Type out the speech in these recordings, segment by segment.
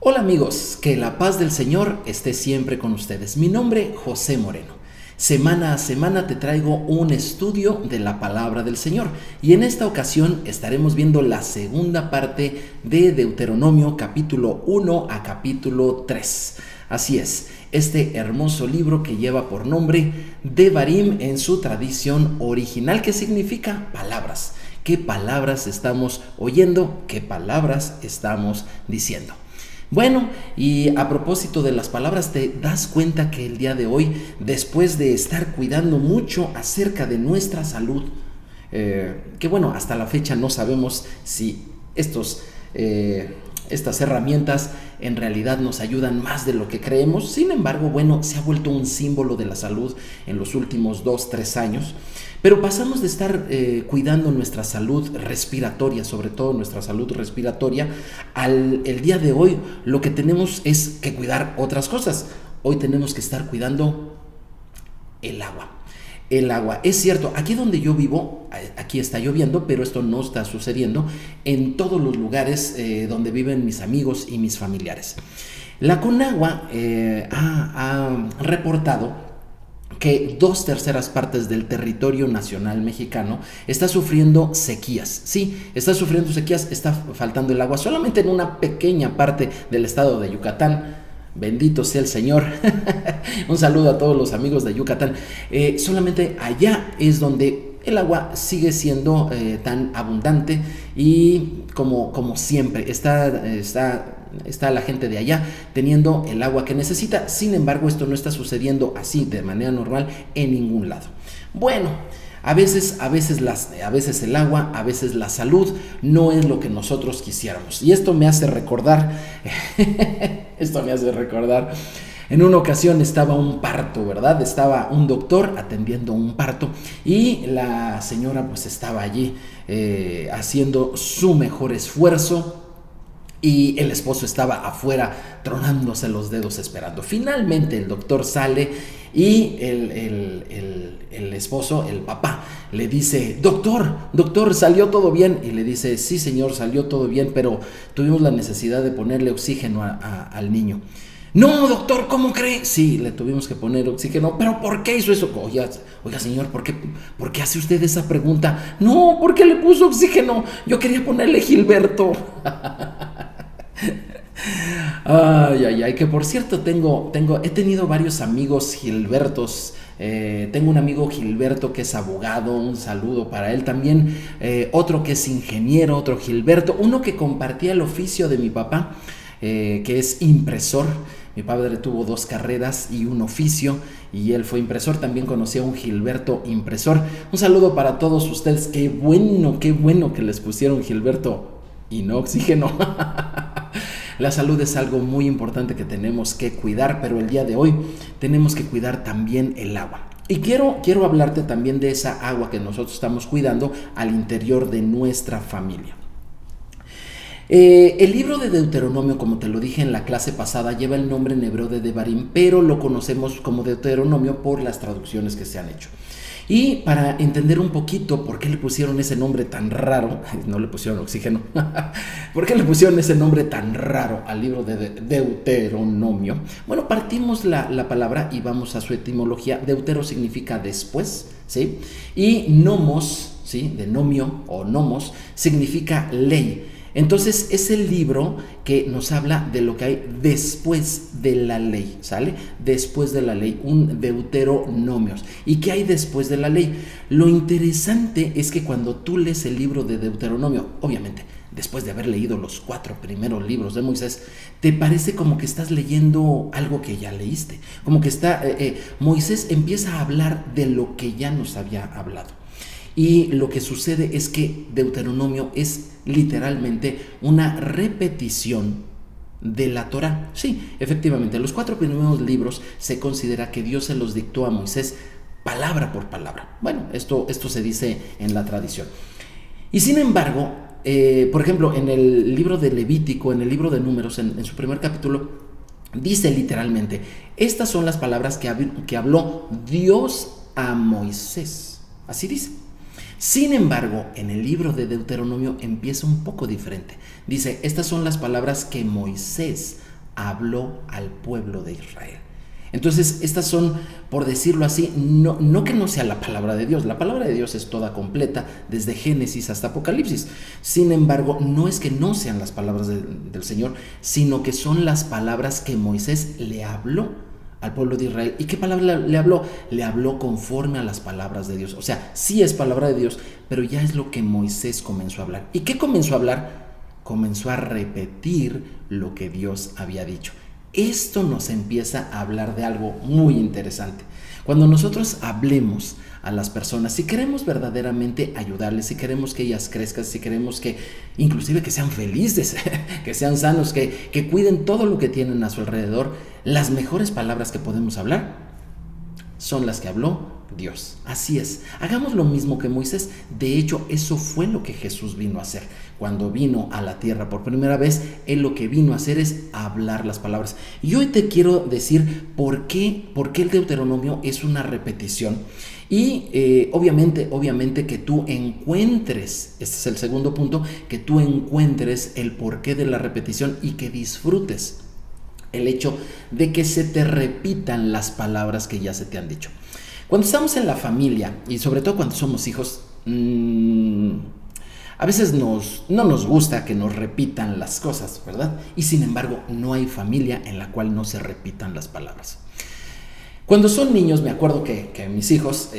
Hola amigos, que la paz del Señor esté siempre con ustedes. Mi nombre es José Moreno. Semana a semana te traigo un estudio de la palabra del Señor y en esta ocasión estaremos viendo la segunda parte de Deuteronomio capítulo 1 a capítulo 3. Así es, este hermoso libro que lleva por nombre Devarim en su tradición original, que significa palabras. ¿Qué palabras estamos oyendo? ¿Qué palabras estamos diciendo? Bueno, y a propósito de las palabras, te das cuenta que el día de hoy, después de estar cuidando mucho acerca de nuestra salud, que bueno, hasta la fecha no sabemos si estas herramientas en realidad nos ayudan más de lo que creemos. Sin embargo, bueno, se ha vuelto un símbolo de la salud en los últimos 2-3 años. Pero pasamos de estar cuidando nuestra salud respiratoria, sobre todo nuestra salud respiratoria, el día de hoy lo que tenemos es que cuidar otras cosas. Hoy tenemos que estar cuidando el agua. El agua, es cierto, aquí donde yo vivo, aquí está lloviendo, pero esto no está sucediendo en todos los lugares donde viven mis amigos y mis familiares. La Conagua ha reportado que 2/3 partes del territorio nacional mexicano está sufriendo sequías. Sí, está sufriendo sequías, está faltando el agua solamente en una pequeña parte del estado de Yucatán. Bendito sea el Señor. Un saludo a todos los amigos de Yucatán. Solamente allá es donde el agua sigue siendo tan abundante y como siempre está la gente de allá teniendo el agua que necesita. Sin embargo, esto no está sucediendo así de manera normal en ningún lado. Bueno, a veces el agua, a veces la salud no es lo que nosotros quisiéramos. Y esto me hace recordar, en una ocasión estaba un parto, ¿verdad? Estaba un doctor atendiendo un parto y la señora pues estaba allí haciendo su mejor esfuerzo. Y el esposo estaba afuera tronándose los dedos esperando. Finalmente el doctor sale y el esposo, el papá, le dice: doctor, ¿salió todo bien? Y le dice: sí señor, salió todo bien, pero tuvimos la necesidad de ponerle oxígeno al niño. No, doctor, ¿cómo cree? Sí, le tuvimos que poner oxígeno. ¿Pero por qué hizo eso? Oiga señor, ¿por qué hace usted esa pregunta? No, ¿por qué le puso oxígeno? Yo quería ponerle Gilberto. Ay, que por cierto he tenido varios amigos Gilbertos. Tengo un amigo Gilberto que es abogado, un saludo para él también. Otro que es ingeniero, otro Gilberto. Uno que compartía el oficio de mi papá, que es impresor. Mi padre tuvo 2 carreras y un oficio y él fue impresor. También conocí a un Gilberto impresor. Un saludo para todos ustedes. Qué bueno que les pusieron Gilberto y no oxígeno. La salud es algo muy importante que tenemos que cuidar, pero el día de hoy tenemos que cuidar también el agua. Y quiero hablarte también de esa agua que nosotros estamos cuidando al interior de nuestra familia. El libro de Deuteronomio, como te lo dije en la clase pasada, lleva el nombre en hebreo de Devarim, pero lo conocemos como Deuteronomio por las traducciones que se han hecho. Y para entender un poquito por qué le pusieron ese nombre tan raro, no le pusieron oxígeno, ¿por qué le pusieron ese nombre tan raro al libro de Deuteronomio? Bueno, partimos la palabra y vamos a su etimología. Deutero significa después, ¿sí? Y nomos, ¿sí? De nomio o nomos, significa ley. Entonces es el libro que nos habla de lo que hay después de la ley, ¿sale? Después de la ley, un Deuteronomio. ¿Y qué hay después de la ley? Lo interesante es que cuando tú lees el libro de Deuteronomio, obviamente, después de haber leído los 4 primeros libros de Moisés, te parece como que estás leyendo algo que ya leíste. Como que Moisés empieza a hablar de lo que ya nos había hablado. Y lo que sucede es que Deuteronomio es literalmente una repetición de la Torá. Sí, efectivamente, los 4 primeros libros se considera que Dios se los dictó a Moisés palabra por palabra. Bueno, esto se dice en la tradición. Y sin embargo, por ejemplo, en el libro de Levítico, en el libro de Números, en su primer capítulo, dice literalmente: estas son las palabras que habló Dios a Moisés. Así dice. Sin embargo, en el libro de Deuteronomio empieza un poco diferente. Dice: estas son las palabras que Moisés habló al pueblo de Israel. Entonces, estas son, por decirlo así, no que no sea la palabra de Dios. La palabra de Dios es toda completa, desde Génesis hasta Apocalipsis. Sin embargo, no es que no sean las palabras del Señor, sino que son las palabras que Moisés le habló al pueblo de Israel. ¿Y qué palabra le habló? Le habló conforme a las palabras de Dios. O sea, sí es palabra de Dios, pero ya es lo que Moisés comenzó a hablar. ¿Y qué comenzó a hablar? Comenzó a repetir lo que Dios había dicho. Esto nos empieza a hablar de algo muy interesante. Cuando nosotros hablemos a las personas, si queremos verdaderamente ayudarles, si queremos que ellas crezcan, si queremos que inclusive que sean felices, que sean sanos, que cuiden todo lo que tienen a su alrededor, las mejores palabras que podemos hablar son las que habló Dios. Así es, hagamos lo mismo que Moisés. De hecho, eso fue lo que Jesús vino a hacer. Cuando vino a la tierra por primera vez, Él lo que vino a hacer es hablar las palabras. Y hoy te quiero decir por qué el Deuteronomio es una repetición. Y obviamente que tú encuentres, este es el segundo punto, que tú encuentres el porqué de la repetición y que disfrutes el hecho de que se te repitan las palabras que ya se te han dicho. Cuando estamos en la familia, y sobre todo cuando somos hijos, a veces no nos gusta que nos repitan las cosas, ¿verdad? Y sin embargo, no hay familia en la cual no se repitan las palabras. Cuando son niños, me acuerdo que mis hijos,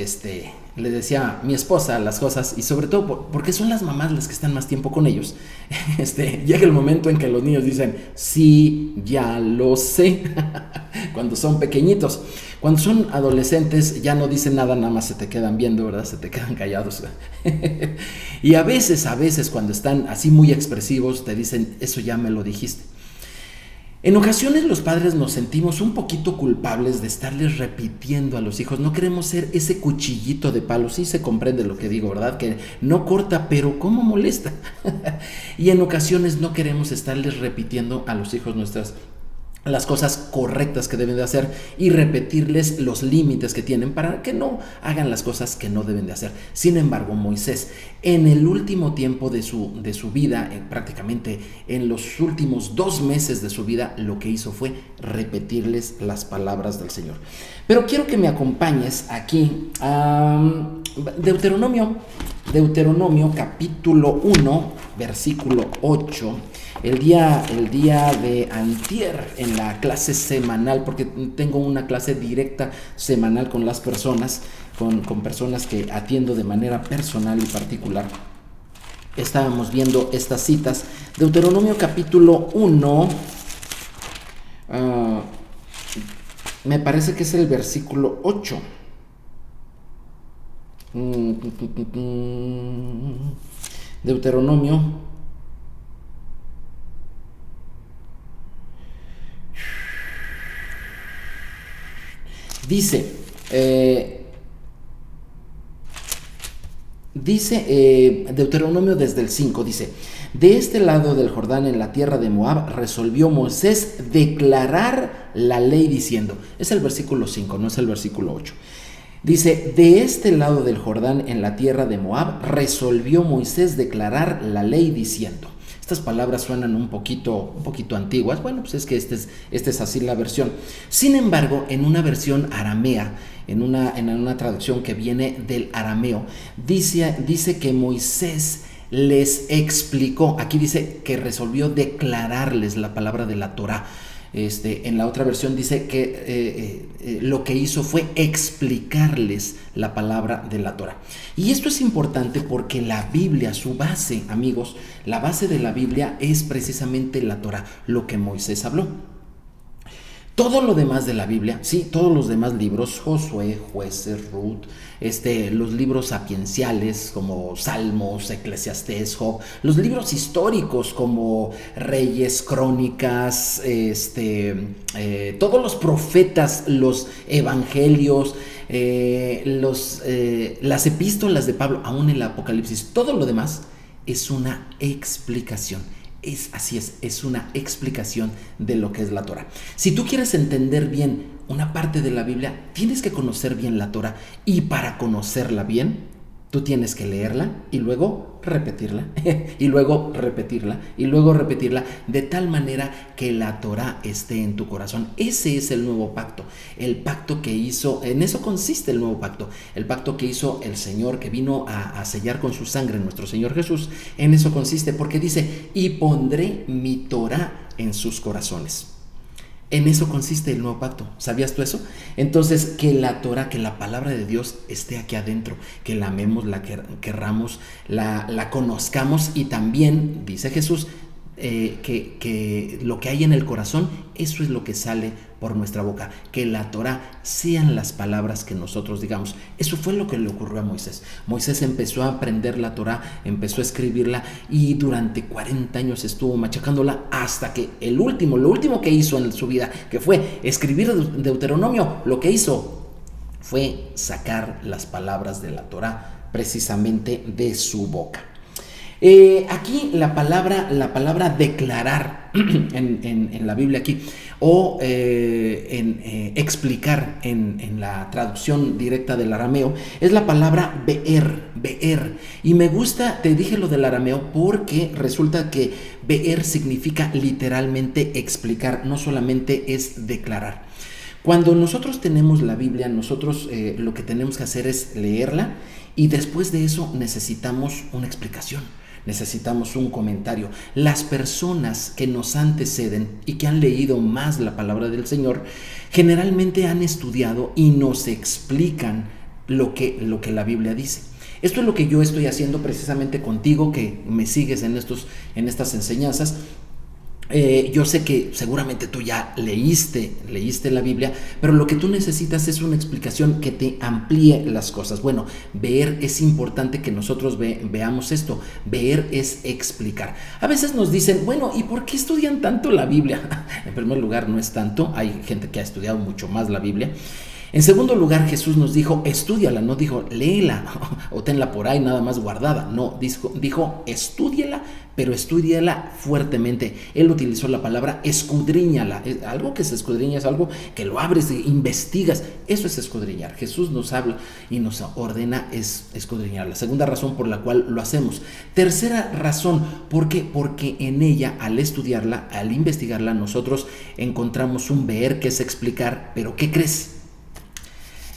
le decía a mi esposa las cosas, y sobre todo porque son las mamás las que están más tiempo con ellos, llega el momento en que los niños dicen, sí, ya lo sé, cuando son pequeñitos. Cuando son adolescentes ya no dicen nada, nada más se te quedan viendo, ¿verdad? Se te quedan callados. Y a veces cuando están así muy expresivos te dicen, eso ya me lo dijiste. En ocasiones los padres nos sentimos un poquito culpables de estarles repitiendo a los hijos. No queremos ser ese cuchillito de palo. Sí se comprende lo que digo, ¿verdad? Que no corta, pero ¿cómo molesta? Y en ocasiones no queremos estarles repitiendo a los hijos las cosas correctas que deben de hacer y repetirles los límites que tienen para que no hagan las cosas que no deben de hacer. Sin embargo, Moisés, en el último tiempo de su vida, prácticamente en los últimos 2 meses de su vida, lo que hizo fue repetirles las palabras del Señor. Pero quiero que me acompañes aquí a Deuteronomio capítulo 1, versículo 8. El día de antier en la clase semanal, porque tengo una clase directa semanal con las personas, con personas que atiendo de manera personal y particular. Estábamos viendo estas citas. Deuteronomio capítulo 1, me parece que es el versículo 8. Deuteronomio dice Deuteronomio desde el 5, dice: de este lado del Jordán, en la tierra de Moab, resolvió Moisés declarar la ley diciendo, es el versículo 5, no es el versículo 8. Dice, de este lado del Jordán, en la tierra de Moab, resolvió Moisés declarar la ley diciendo. Estas palabras suenan un poquito antiguas. Bueno, pues es que esta es así la versión. Sin embargo, en una versión aramea, en una traducción que viene del arameo, dice que Moisés les explicó. Aquí dice que resolvió declararles la palabra de la Torá. En la otra versión dice que lo que hizo fue explicarles la palabra de la Torá. Y esto es importante porque la Biblia, su base, amigos, la base de la Biblia es precisamente la Torá, lo que Moisés habló. Todo lo demás de la Biblia, sí, todos los demás libros, Josué, Jueces, Ruth, los libros sapienciales como Salmos, Eclesiastés, Job, los libros históricos como Reyes, Crónicas, todos los profetas, los evangelios, las epístolas de Pablo, aún el Apocalipsis, todo lo demás es una explicación. Es una explicación de lo que es la Torá. Si tú quieres entender bien una parte de la Biblia, tienes que conocer bien la Torá. Y para conocerla bien, Tú tienes que leerla y luego repetirla, y luego repetirla, y luego repetirla, de tal manera que la Torá esté en tu corazón. Ese es el nuevo pacto, el pacto que hizo, en eso consiste el nuevo pacto, el pacto que hizo el Señor, que vino a sellar con su sangre nuestro Señor Jesús. En eso consiste, porque dice, y pondré mi Torá en sus corazones. En eso consiste el nuevo pacto. ¿Sabías tú eso? Entonces, que la Torah, que la palabra de Dios esté aquí adentro, que la amemos, la querramos, la conozcamos, y también, dice Jesús, que lo que hay en el corazón, eso es lo que sale por nuestra boca. Que la Torah sean las palabras que nosotros digamos. Eso fue lo que le ocurrió a Moisés. Moisés empezó a aprender la Torah, empezó a escribirla, y durante 40 años estuvo machacándola, hasta que lo último que hizo en su vida, que fue escribir Deuteronomio, lo que hizo fue sacar las palabras de la Torah precisamente de su boca. Aquí la palabra declarar en la Biblia aquí, o explicar en la traducción directa del arameo, es la palabra beer. Y me gusta, te dije lo del arameo, porque resulta que beer significa literalmente explicar, no solamente es declarar. Cuando nosotros tenemos la Biblia, nosotros lo que tenemos que hacer es leerla, y después de eso necesitamos una explicación. Necesitamos un comentario. Las personas que nos anteceden y que han leído más la palabra del Señor, generalmente han estudiado y nos explican lo que la Biblia dice. Esto es lo que yo estoy haciendo precisamente contigo, que me sigues en estas enseñanzas. Yo sé que seguramente tú ya leíste la Biblia, pero lo que tú necesitas es una explicación que te amplíe las cosas. Bueno, ver, es importante que nosotros veamos esto. Ver es explicar. A veces nos dicen, bueno, ¿y por qué estudian tanto la Biblia? En primer lugar, no es tanto. Hay gente que ha estudiado mucho más la Biblia. En segundo lugar, Jesús nos dijo, estúdiala, no dijo, léela o tenla por ahí nada más guardada. No, dijo, estúdiela, pero estúdiala fuertemente. Él utilizó la palabra escudriñala. Algo que se escudriña es algo que lo abres, investigas. Eso es escudriñar. Jesús nos habla y nos ordena es escudriñar. La segunda razón por la cual lo hacemos. Tercera razón, ¿por qué? Porque en ella, al estudiarla, al investigarla, nosotros encontramos un ver, que es explicar. Pero ¿qué crees?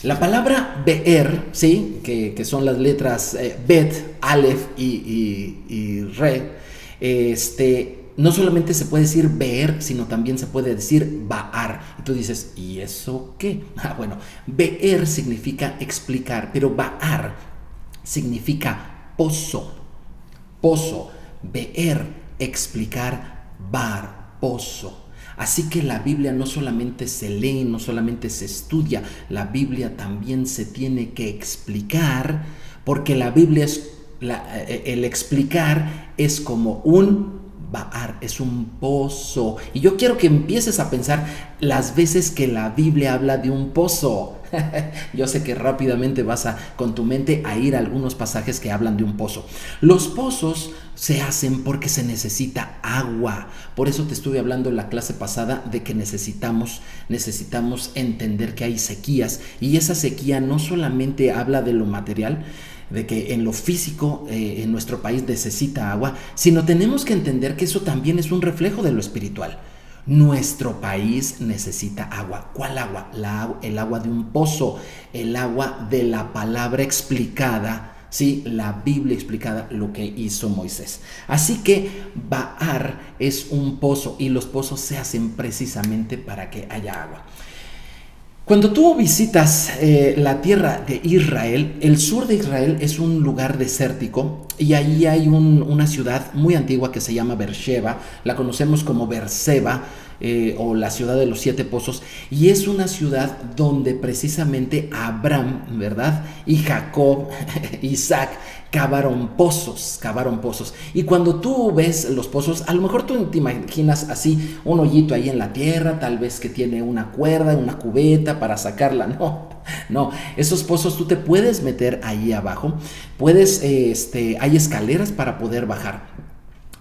La palabra beer, ¿sí? que son las letras bet, alef y re, no solamente se puede decir beer, sino también se puede decir baar. Y tú dices, ¿y eso qué? Bueno, beer significa explicar, pero baar significa pozo. Beer, explicar, bar, pozo. Así que la Biblia no solamente se lee, no solamente se estudia, la Biblia también se tiene que explicar, porque la Biblia el explicar es como un baar, es un pozo. Y yo quiero que empieces a pensar las veces que la Biblia habla de un pozo. Yo sé que rápidamente vas con tu mente a ir a algunos pasajes que hablan de un pozo. Los pozos se hacen porque se necesita agua. Por eso te estuve hablando en la clase pasada de que necesitamos entender que hay sequías, y esa sequía no solamente habla de lo material, de que en lo físico en nuestro país necesita agua, sino tenemos que entender que eso también es un reflejo de lo espiritual. Nuestro país necesita agua. ¿Cuál agua? El agua de un pozo, el agua de la palabra explicada, ¿sí? La Biblia explicada, lo que hizo Moisés. Así que Baar es un pozo, y los pozos se hacen precisamente para que haya agua. Cuando tú visitas la tierra de Israel, el sur de Israel es un lugar desértico, y ahí hay una ciudad muy antigua que se llama Beersheba. La conocemos como Beerseba, o la ciudad de los 7 pozos, y es una ciudad donde precisamente Abraham, ¿verdad?, y Jacob, Isaac, cavaron pozos. Y cuando tú ves los pozos, a lo mejor tú te imaginas así un hoyito ahí en la tierra, tal vez que tiene una cuerda, una cubeta para sacarla. No, esos pozos tú te puedes meter ahí abajo, hay escaleras para poder bajar.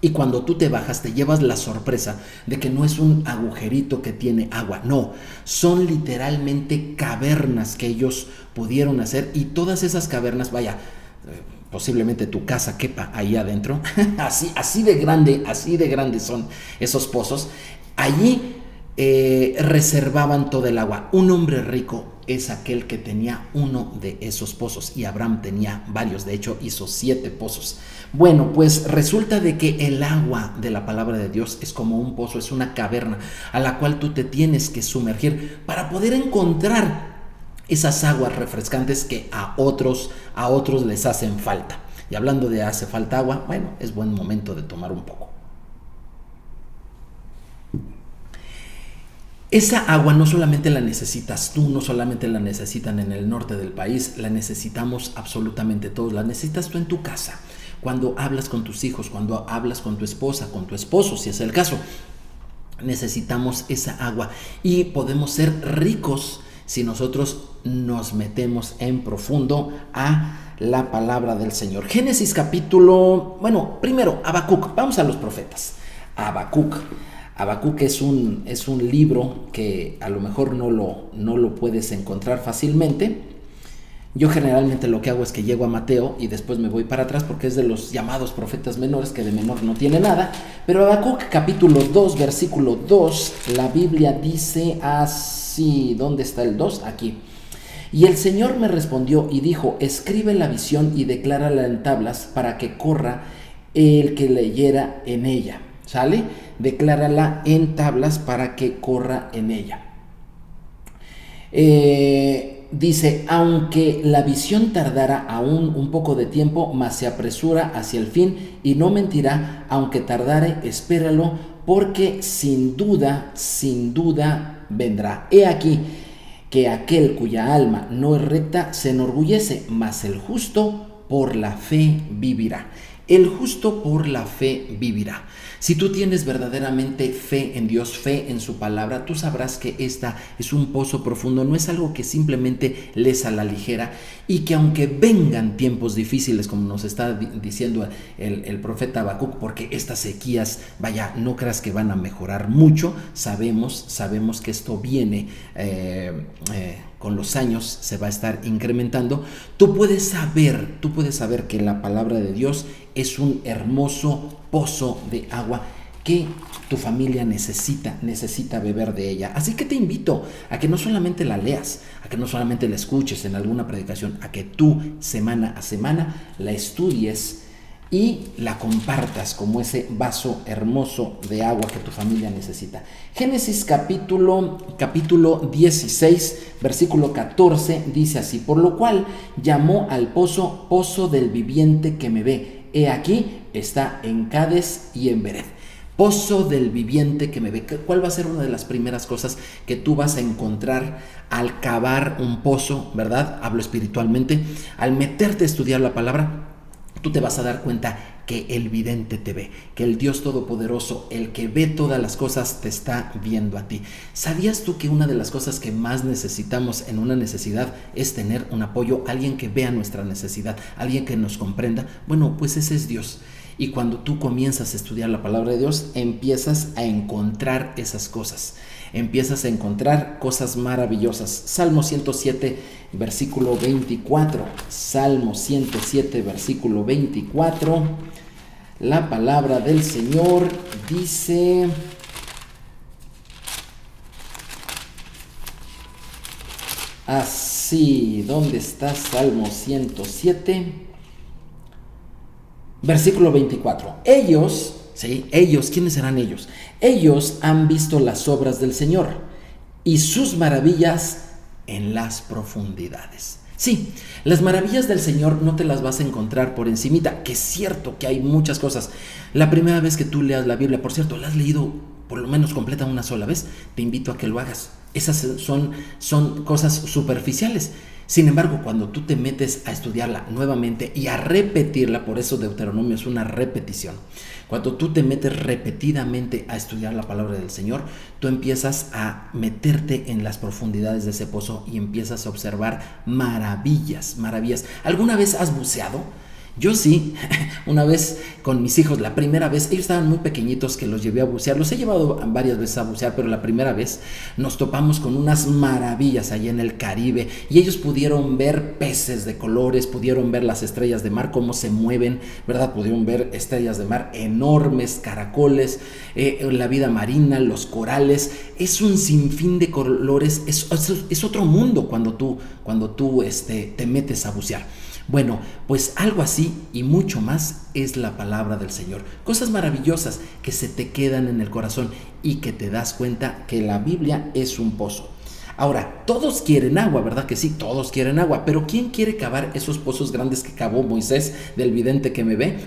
Y cuando tú te bajas, te llevas la sorpresa de que no es un agujerito que tiene agua, no, son literalmente cavernas que ellos pudieron hacer, y todas esas cavernas, posiblemente tu casa quepa ahí adentro, así de grande son esos pozos. Allí reservaban todo el agua. Un hombre rico es aquel que tenía uno de esos pozos, y Abraham tenía varios. De hecho, hizo 7 pozos. Bueno, pues resulta de que el agua de la palabra de Dios es como un pozo, es una caverna a la cual tú te tienes que sumergir para poder encontrar esas aguas refrescantes que a otros les hacen falta. Y hablando de hace falta agua, bueno, es buen momento de tomar un poco. Esa agua no solamente la necesitas tú, no solamente la necesitan en el norte del país, la necesitamos absolutamente todos. La necesitas tú en tu casa, cuando hablas con tus hijos, cuando hablas con tu esposa, con tu esposo, si es el caso. Necesitamos esa agua, y podemos ser ricos si nosotros nos metemos en profundo a la palabra del Señor. Génesis capítulo, primero Habacuc, vamos a los profetas. Habacuc es un libro que a lo mejor no lo puedes encontrar fácilmente. Yo generalmente lo que hago es que llego a Mateo y después me voy para atrás, porque es de los llamados profetas menores, que de menor no tiene nada. Pero Habacuc capítulo 2, versículo 2, la Biblia dice así. ¿Dónde está el 2? Aquí. Y el Señor me respondió y dijo: escribe la visión y declárala en tablas para que corra el que leyera en ella. ¿Sale? Declárala en tablas para que corra en ella. Dice: aunque la visión tardara aún un poco de tiempo, mas se apresura hacia el fin y no mentirá. Aunque tardare, espéralo, porque sin duda vendrá. He aquí que aquel cuya alma no es recta se enorgullece, mas el justo por la fe vivirá. El justo por la fe vivirá. Si tú tienes verdaderamente fe en Dios, fe en su palabra, tú sabrás que esta es un pozo profundo, no es algo que simplemente lees a la ligera, y que aunque vengan tiempos difíciles, como nos está diciendo el profeta Habacuc, porque estas sequías, vaya, no creas que van a mejorar mucho, sabemos que esto viene con los años, se va a estar incrementando. Tú puedes saber que la palabra de Dios es un hermoso pozo de agua que tu familia necesita beber de ella. Así que te invito a que no solamente la leas, a que no solamente la escuches en alguna predicación, a que tú semana a semana la estudies y la compartas como ese vaso hermoso de agua que tu familia necesita. Génesis capítulo 16, versículo 14 dice así: por lo cual llamó al pozo del viviente que me ve. He aquí, está en Cades y en Bered. Pozo del viviente que me ve. ¿Cuál va a ser una de las primeras cosas que tú vas a encontrar al cavar un pozo, verdad? Hablo espiritualmente. Al meterte a estudiar la palabra, tú te vas a dar cuenta que el vidente te ve, que el Dios Todopoderoso, el que ve todas las cosas, te está viendo a ti. ¿Sabías tú que una de las cosas que más necesitamos en una necesidad es tener un apoyo, alguien que vea nuestra necesidad, alguien que nos comprenda? Bueno, pues ese es Dios. Y cuando tú comienzas a estudiar la palabra de Dios, empiezas a encontrar esas cosas. Empiezas a encontrar cosas maravillosas. Salmo 107, versículo 24. Salmo 107, versículo 24. La palabra del Señor dice: así. ¿Dónde está Salmo 107? Versículo 24. Ellos, ¿quiénes serán ellos? Ellos han visto las obras del Señor y sus maravillas en las profundidades. Sí, las maravillas del Señor no te las vas a encontrar por encimita, que es cierto que hay muchas cosas. La primera vez que tú leas la Biblia, por cierto, la has leído por lo menos completa una sola vez, te invito a que lo hagas. Esas son cosas superficiales. Sin embargo, cuando tú te metes a estudiarla nuevamente y a repetirla, por eso Deuteronomio es una repetición. Cuando tú te metes repetidamente a estudiar la palabra del Señor, tú empiezas a meterte en las profundidades de ese pozo y empiezas a observar maravillas. ¿Alguna vez has buceado? Yo sí, una vez con mis hijos, la primera vez, ellos estaban muy pequeñitos que los llevé a bucear, los he llevado varias veces a bucear, pero la primera vez nos topamos con unas maravillas allá en el Caribe y ellos pudieron ver peces de colores, pudieron ver las estrellas de mar, cómo se mueven, ¿verdad? Pudieron ver estrellas de mar enormes, caracoles, la vida marina, los corales, es un sinfín de colores, es otro mundo cuando tú te metes a bucear. Bueno, pues algo así y mucho más es la palabra del Señor. Cosas maravillosas que se te quedan en el corazón y que te das cuenta que la Biblia es un pozo. Ahora, todos quieren agua, ¿verdad que sí? Todos quieren agua, pero ¿quién quiere cavar esos pozos grandes que cavó Moisés del vidente que me ve?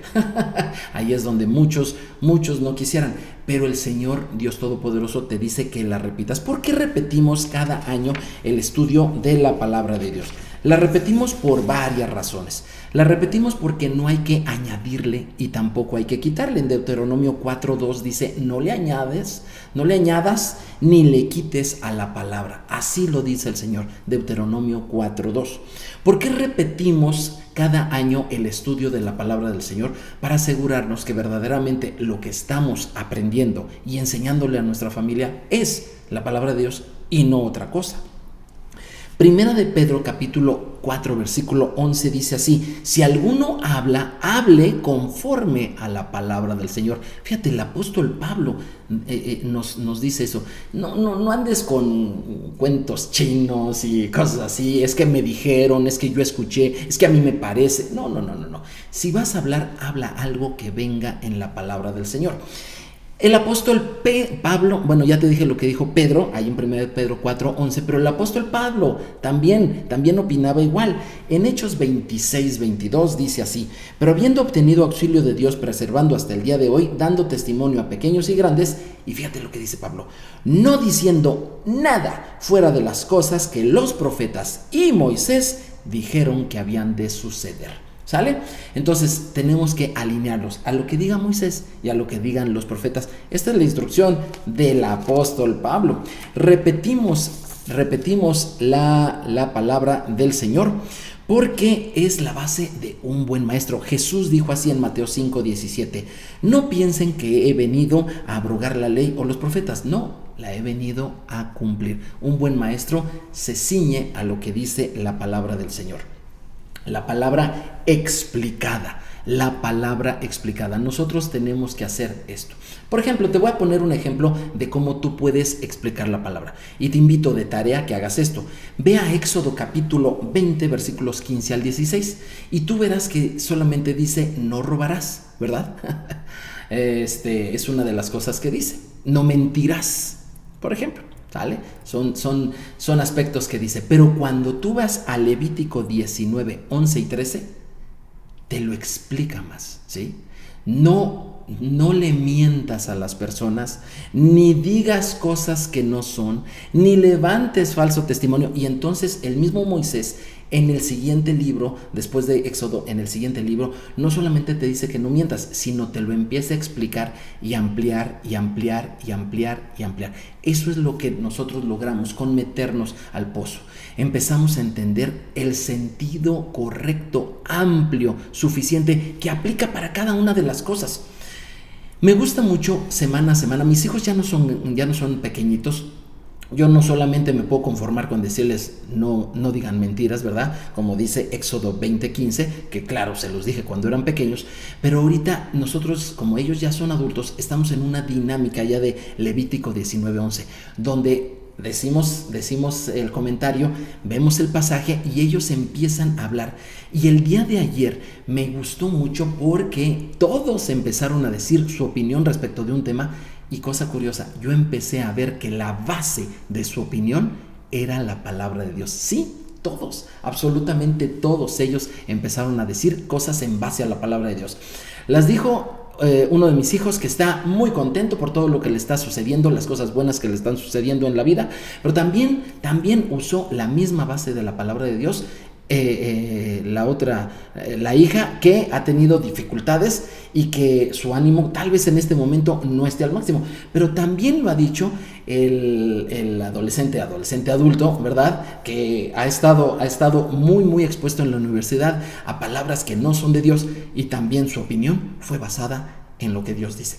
Ahí es donde muchos no quisieran, pero el Señor Dios Todopoderoso te dice que la repitas. ¿Por qué repetimos cada año el estudio de la palabra de Dios? La repetimos por varias razones. La repetimos porque no hay que añadirle y tampoco hay que quitarle. En Deuteronomio 4:2 dice, no le añadas ni le quites a la palabra. Así lo dice el Señor, Deuteronomio 4:2. ¿Por qué repetimos cada año el estudio de la palabra del Señor? Para asegurarnos que verdaderamente lo que estamos aprendiendo y enseñándole a nuestra familia es la palabra de Dios y no otra cosa. Primera de Pedro capítulo 4 versículo 11 dice así, si alguno habla, hable conforme a la palabra del Señor. Fíjate, el apóstol Pablo nos dice eso. No andes con cuentos chinos y cosas así, es que me dijeron, es que yo escuché, es que a mí me parece. No. Si vas a hablar, habla algo que venga en la palabra del Señor. El apóstol Pablo, bueno, ya te dije lo que dijo Pedro, ahí en 1 Pedro 4:11, pero el apóstol Pablo también opinaba igual. En Hechos 26:22 dice así, pero habiendo obtenido auxilio de Dios, preservando hasta el día de hoy, dando testimonio a pequeños y grandes, y fíjate lo que dice Pablo, no diciendo nada fuera de las cosas que los profetas y Moisés dijeron que habían de suceder. ¿Sale? Entonces tenemos que alinearlos a lo que diga Moisés y a lo que digan los profetas. Esta es la instrucción del apóstol Pablo. Repetimos la palabra del Señor porque es la base de un buen maestro. Jesús dijo así en Mateo 5:17, no piensen que he venido a abrogar la ley o los profetas, no, la he venido a cumplir. Un buen maestro se ciñe a lo que dice la palabra del Señor. La palabra explicada. Nosotros tenemos que hacer esto. Por ejemplo, te voy a poner un ejemplo de cómo tú puedes explicar la palabra. Y te invito de tarea que hagas esto. Ve a Éxodo capítulo 20, versículos 15 al 16. Y tú verás que solamente dice, no robarás, ¿verdad? Es una de las cosas que dice. No mentirás, por ejemplo. ¿Sale? Son aspectos que dice, pero cuando tú vas a Levítico 19, 11 y 13, te lo explica más, ¿sí? No le mientas a las personas, ni digas cosas que no son, ni levantes falso testimonio. Y entonces el mismo Moisés, en el siguiente libro, después de Éxodo, en el siguiente libro, no solamente te dice que no mientas, sino te lo empieza a explicar y ampliar y ampliar y ampliar y ampliar. Eso es lo que nosotros logramos con meternos al pozo. Empezamos a entender el sentido correcto, amplio, suficiente, que aplica para cada una de las cosas. Me gusta mucho semana a semana. Mis hijos ya no son pequeñitos. Yo no solamente me puedo conformar con decirles no digan mentiras, ¿verdad? Como dice Éxodo 20:15, que claro, se los dije cuando eran pequeños, pero ahorita nosotros, como ellos ya son adultos, estamos en una dinámica ya de Levítico 19:11, donde decimos el comentario, vemos el pasaje y ellos empiezan a hablar. Y el día de ayer me gustó mucho porque todos empezaron a decir su opinión respecto de un tema. Y cosa curiosa, yo empecé a ver que la base de su opinión era la palabra de Dios. Sí, todos, absolutamente todos ellos empezaron a decir cosas en base a la palabra de Dios. Las dijo uno de mis hijos que está muy contento por todo lo que le está sucediendo, las cosas buenas que le están sucediendo en la vida, pero también usó la misma base de la palabra de Dios la hija que ha tenido dificultades y que su ánimo tal vez en este momento no esté al máximo, pero también lo ha dicho el adolescente adulto, ¿verdad? Que ha estado muy muy expuesto en la universidad a palabras que no son de Dios, y también su opinión fue basada en lo que Dios dice.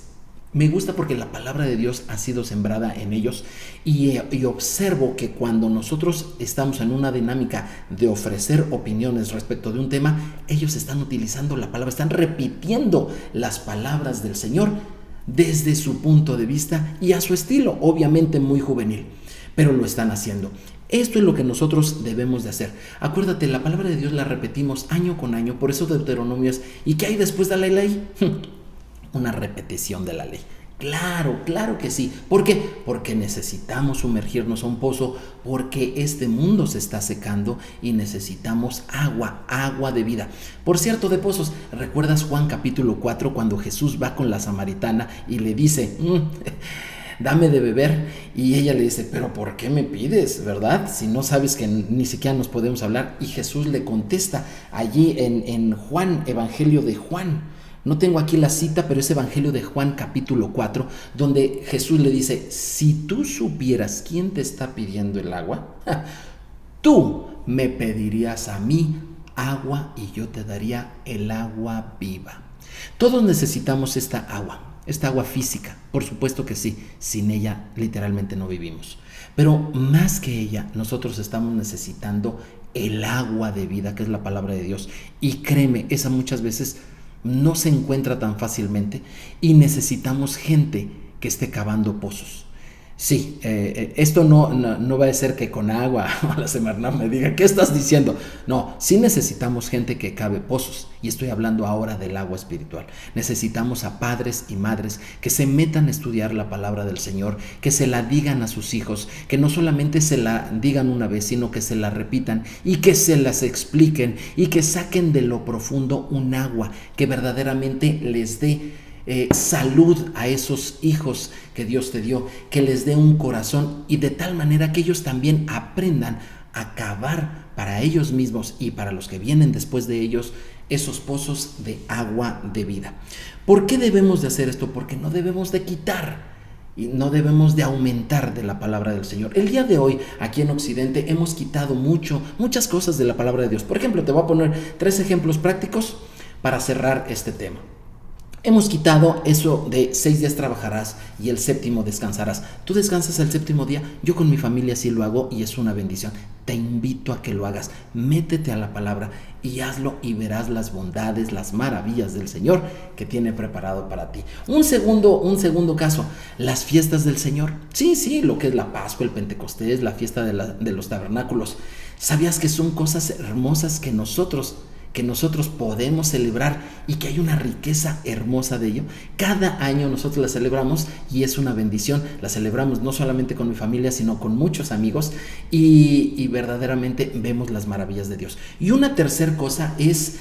Me gusta porque la palabra de Dios ha sido sembrada en ellos, y observo que cuando nosotros estamos en una dinámica de ofrecer opiniones respecto de un tema, ellos están utilizando la palabra, están repitiendo las palabras del Señor desde su punto de vista y a su estilo, obviamente muy juvenil, pero lo están haciendo. Esto es lo que nosotros debemos de hacer. Acuérdate, la palabra de Dios la repetimos año con año, por eso Deuteronomio es, ¿y qué hay después de la ley? Una repetición de la ley. Claro que sí. ¿Por qué? Porque necesitamos sumergirnos a un pozo, porque este mundo se está secando y necesitamos agua de vida. Por cierto, de pozos, ¿recuerdas Juan capítulo 4 cuando Jesús va con la samaritana y le dice, dame de beber? Y ella le dice, pero ¿por qué me pides, verdad? Si no sabes que ni siquiera nos podemos hablar. Y Jesús le contesta allí en Juan, Evangelio de Juan. No tengo aquí la cita, pero es Evangelio de Juan capítulo 4, donde Jesús le dice, si tú supieras quién te está pidiendo el agua, tú me pedirías a mí agua y yo te daría el agua viva. Todos necesitamos esta agua física, por supuesto que sí, sin ella literalmente no vivimos. Pero más que ella, nosotros estamos necesitando el agua de vida, que es la palabra de Dios. Y créeme, esa muchas veces no se encuentra tan fácilmente, y necesitamos gente que esté cavando pozos. Sí, esto no va a ser que con agua la semana me diga, ¿qué estás diciendo? No, sí necesitamos gente que cave pozos, y estoy hablando ahora del agua espiritual. Necesitamos a padres y madres que se metan a estudiar la palabra del Señor, que se la digan a sus hijos, que no solamente se la digan una vez, sino que se la repitan y que se las expliquen, y que saquen de lo profundo un agua que verdaderamente les dé salud a esos hijos que Dios te dio, que les dé un corazón, y de tal manera que ellos también aprendan a cavar para ellos mismos y para los que vienen después de ellos esos pozos de agua de vida. ¿Por qué debemos de hacer esto? Porque no debemos de quitar y no debemos de aumentar de la palabra del Señor. El día de hoy, aquí en Occidente, hemos quitado muchas cosas de la palabra de Dios. Por ejemplo, te voy a poner 3 ejemplos prácticos para cerrar este tema. Hemos quitado eso de 6 días trabajarás y el 7º descansarás. Tú descansas el 7º día, yo con mi familia sí lo hago y es una bendición. Te invito a que lo hagas. Métete a la palabra y hazlo, y verás las bondades, las maravillas del Señor que tiene preparado para ti. Un segundo caso, las fiestas del Señor. Sí, lo que es la Pascua, el Pentecostés, la fiesta de los tabernáculos. ¿Sabías que son cosas hermosas que nosotros podemos celebrar, y que hay una riqueza hermosa de ello? Cada año nosotros la celebramos y es una bendición. La celebramos no solamente con mi familia, sino con muchos amigos, y verdaderamente vemos las maravillas de Dios. Y una tercera cosa es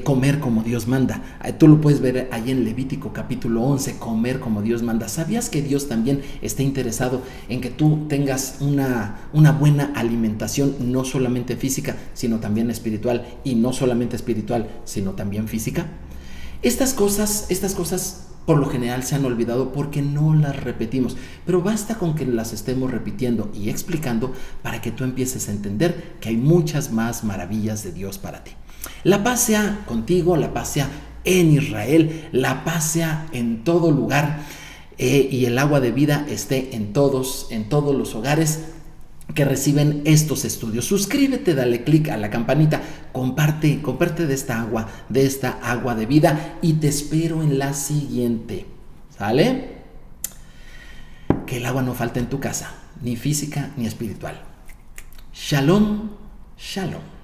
comer como Dios manda. Tú lo puedes ver ahí en Levítico capítulo 11, comer como Dios manda. ¿Sabías que Dios también está interesado en que tú tengas una buena alimentación, no solamente física, sino también espiritual, y no solamente espiritual, sino también física? Estas cosas por lo general se han olvidado porque no las repetimos, pero basta con que las estemos repitiendo y explicando para que tú empieces a entender que hay muchas más maravillas de Dios para ti. La paz sea contigo, la paz sea en Israel, la paz sea en todo lugar, y el agua de vida esté en todos los hogares que reciben estos estudios. Suscríbete, dale click a la campanita, comparte de esta agua de vida, y te espero en la siguiente. ¿Sale? Que el agua no falte en tu casa, ni física ni espiritual. Shalom, shalom.